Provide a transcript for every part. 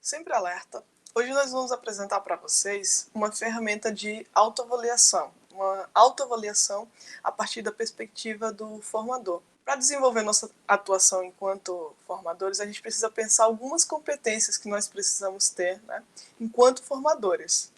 Sempre alerta. Hoje nós vamos apresentar para vocês uma ferramenta de autoavaliação. Uma autoavaliação a partir da perspectiva do formador. Para desenvolver nossa atuação enquanto formadores, a gente precisa pensar algumas competências que nós precisamos ter, né, enquanto formadores.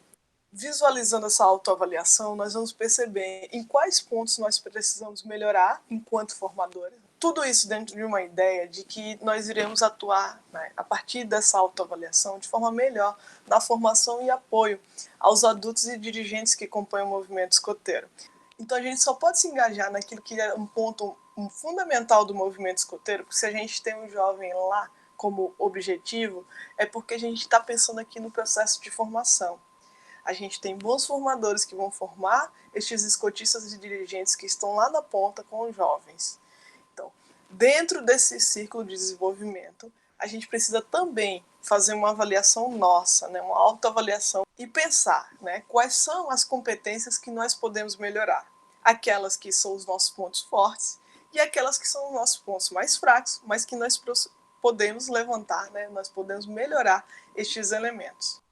Visualizando essa autoavaliação, nós vamos perceber em quais pontos nós precisamos melhorar enquanto formadores. Tudo isso dentro de uma ideia de que nós iremos atuar, né, a partir dessa autoavaliação de forma melhor na formação e apoio aos adultos e dirigentes que compõem o movimento escoteiro. Então a gente só pode se engajar naquilo que é um ponto fundamental do movimento escoteiro, porque se a gente tem um jovem lá como objetivo, é porque a gente está pensando aqui no processo de formação. A gente tem bons formadores que vão formar estes escotistas e dirigentes que estão lá na ponta com os jovens. Então, dentro desse círculo de desenvolvimento, a gente precisa também fazer uma avaliação nossa, né, uma autoavaliação e pensar, né, quais são as competências que nós podemos melhorar. Aquelas que são os nossos pontos fortes e aquelas que são os nossos pontos mais fracos, mas que nós podemos levantar, né, nós podemos melhorar estes elementos.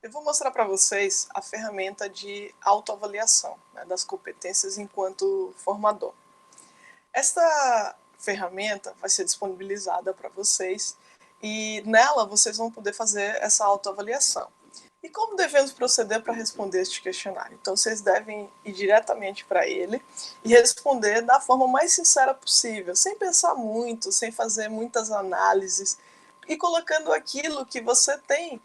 Eu vou mostrar para vocês a ferramenta de autoavaliação, né, das competências enquanto formador. Esta ferramenta vai ser disponibilizada para vocês e nela vocês vão poder fazer essa autoavaliação. E como devemos proceder para responder este questionário? Então vocês devem ir diretamente para ele e responder da forma mais sincera possível, sem pensar muito, sem fazer muitas análises e colocando aquilo que você tem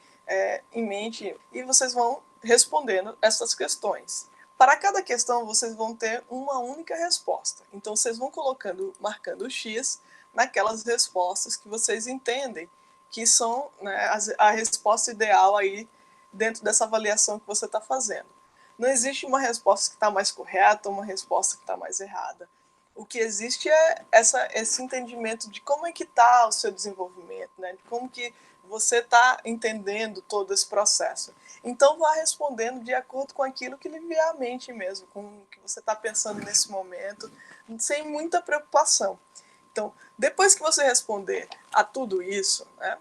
em mente e vocês vão respondendo essas questões. Para cada questão vocês vão ter uma única resposta. Então vocês vão colocando, marcando o X naquelas respostas que vocês entendem que são, né, a resposta ideal aí dentro dessa avaliação que você está fazendo. Não existe uma resposta que está mais correta ou uma resposta que está mais errada. O que existe é esse entendimento de como é que está o seu desenvolvimento, né? De como que você está entendendo todo esse processo. Então vá respondendo de acordo com aquilo que lhe vier à mente mesmo, com o que você está pensando nesse momento, sem muita preocupação. Então, depois que você responder a tudo isso, né,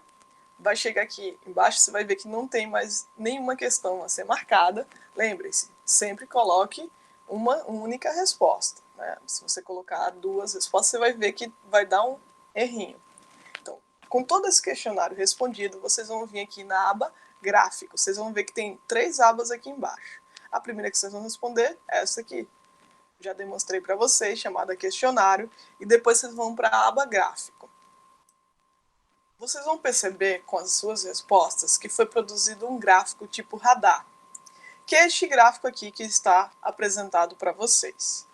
vai chegar aqui embaixo, você vai ver que não tem mais nenhuma questão a ser marcada. Lembre-se, sempre coloque uma única resposta, né? Se você colocar duas respostas, você vai ver que vai dar um errinho. Então, com todo esse questionário respondido, vocês vão vir aqui na aba Gráfico. Vocês vão ver que tem 3 abas aqui embaixo. A primeira que vocês vão responder é essa aqui. Já demonstrei para vocês, chamada Questionário. E depois vocês vão para a aba Gráfico. Vocês vão perceber com as suas respostas que foi produzido um gráfico tipo radar, que é este gráfico aqui que está apresentado para vocês.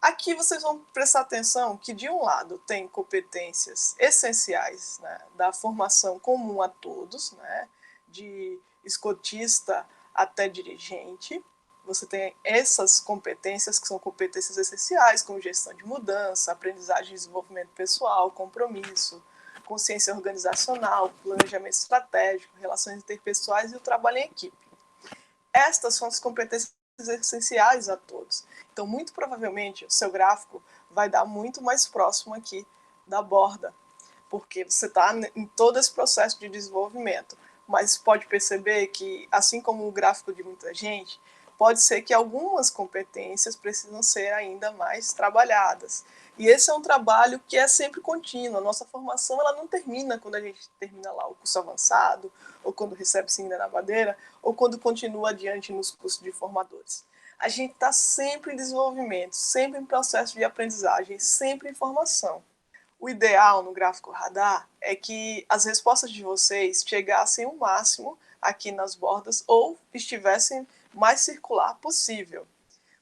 Aqui vocês vão prestar atenção que de um lado tem competências essenciais, né, da formação comum a todos, né, de escotista até dirigente. Você tem essas competências que são competências essenciais, como gestão de mudança, aprendizagem e desenvolvimento pessoal, compromisso, consciência organizacional, planejamento estratégico, relações interpessoais e o trabalho em equipe. Estas são as competências essenciais a todos. Então, muito provavelmente, o seu gráfico vai dar muito mais próximo aqui da borda, porque você está em todo esse processo de desenvolvimento. Mas pode perceber que, assim como o gráfico de muita gente, pode ser que algumas competências precisam ser ainda mais trabalhadas. E esse é um trabalho que é sempre contínuo. A nossa formação ela não termina quando a gente termina lá o curso avançado, ou quando recebe sim na madeira, ou quando continua adiante nos cursos de formadores. A gente está sempre em desenvolvimento, sempre em processo de aprendizagem, sempre em formação. O ideal no gráfico radar é que as respostas de vocês chegassem o máximo aqui nas bordas ou estivessem mais circular possível.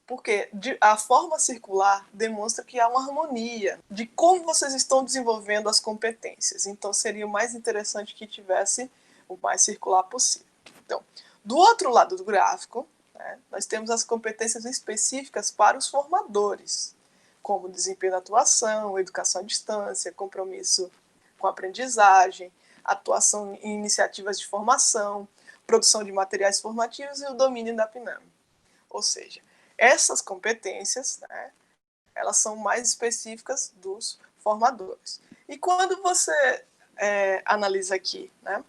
Porque a forma circular demonstra que há uma harmonia de como vocês estão desenvolvendo as competências. Então seria o mais interessante que tivesse o mais circular possível. Então, do outro lado do gráfico, né, nós temos as competências específicas para os formadores, como desempenho da atuação, educação à distância, compromisso com a aprendizagem, atuação em iniciativas de formação, produção de materiais formativos e o domínio da PNAM. Ou seja, essas competências, né, elas são mais específicas dos formadores. E quando você analisa aqui, né,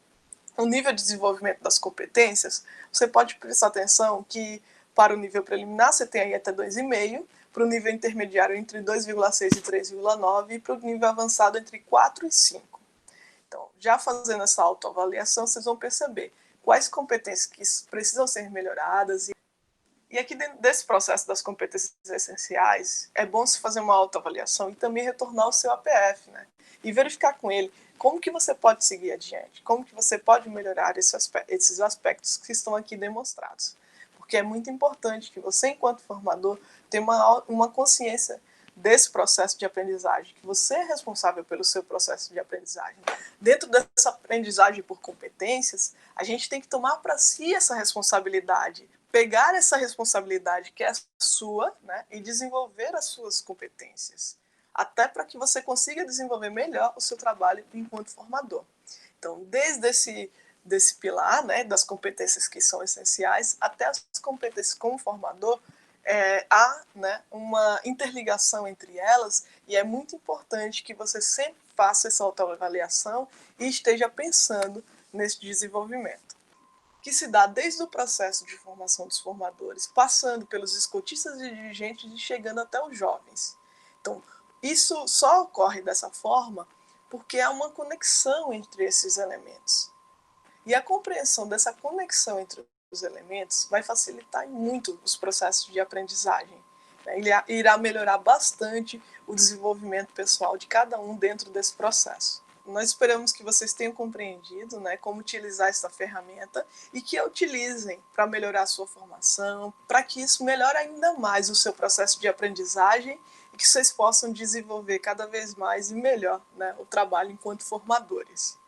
o nível de desenvolvimento das competências, você pode prestar atenção que para o nível preliminar você tem aí até 2,5, para o nível intermediário entre 2,6 e 3,9 e para o nível avançado entre 4 e 5. Então, já fazendo essa autoavaliação, vocês vão perceber quais competências que precisam ser melhoradas. E aqui dentro desse processo das competências essenciais, é bom se fazer uma autoavaliação e também retornar ao seu APF, né? E verificar com ele como que você pode seguir adiante, como que você pode melhorar esses aspectos que estão aqui demonstrados. Porque é muito importante que você, enquanto formador, tenha uma consciência desse processo de aprendizagem, que você é responsável pelo seu processo de aprendizagem. Dentro dessa aprendizagem por competências, a gente tem que tomar para si essa responsabilidade, pegar essa responsabilidade que é sua, né, e desenvolver as suas competências, até para que você consiga desenvolver melhor o seu trabalho enquanto formador. Então, desde desse pilar, né, das competências que são essenciais, até as competências como formador, há, né, uma interligação entre elas, e é muito importante que você sempre faça essa autoavaliação e esteja pensando nesse desenvolvimento, que se dá desde o processo de formação dos formadores, passando pelos escotistas e dirigentes e chegando até os jovens. Então, isso só ocorre dessa forma porque há uma conexão entre esses elementos. E a compreensão dessa conexão entre os elementos vai facilitar muito os processos de aprendizagem. Ele irá melhorar bastante o desenvolvimento pessoal de cada um dentro desse processo. Nós esperamos que vocês tenham compreendido, né, como utilizar essa ferramenta e que a utilizem para melhorar a sua formação, para que isso melhore ainda mais o seu processo de aprendizagem e que vocês possam desenvolver cada vez mais e melhor, né, o trabalho enquanto formadores.